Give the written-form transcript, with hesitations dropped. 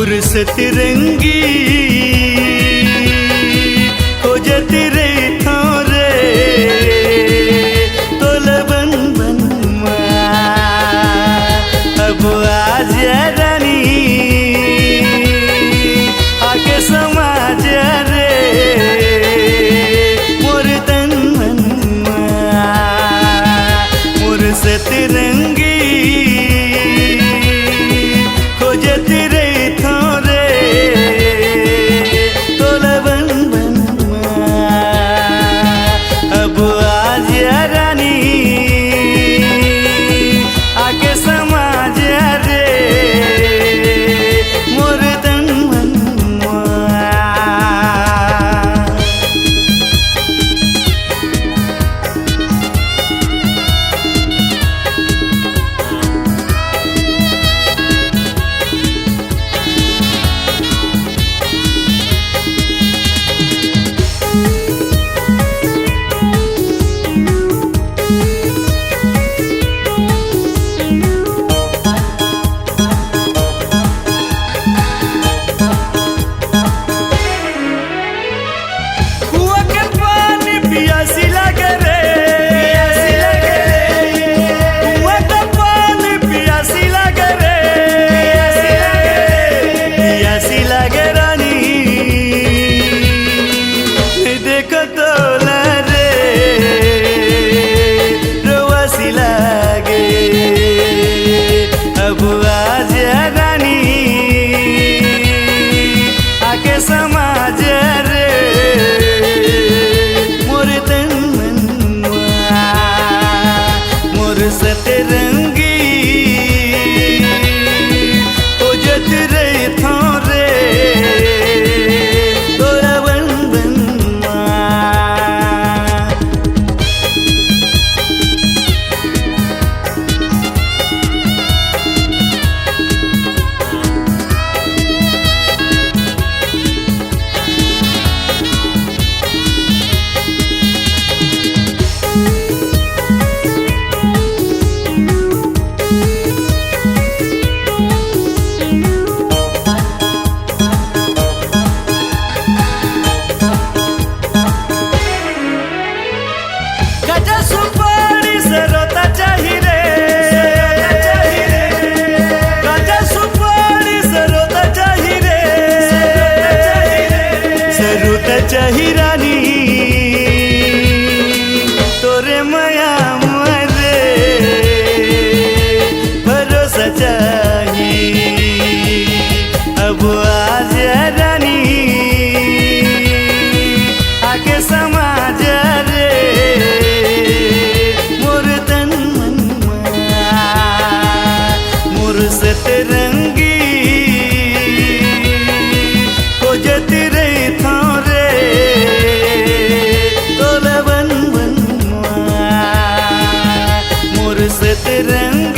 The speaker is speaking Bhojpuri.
मुरस तिरंगी खोजत रे थोरे तोल बन बन अब आज रानी आके समाज रे मोर तन मन मुरस तिरंगी खोजत रे सतरंगी खोजत रे थोरे तोरा बन बन चाही रानी तोरे माया मरे भरोसा चाही अब आज रानी आके समाज रे मोर तन मन मोर सतरंगी खोजत रे थोरे सतरंग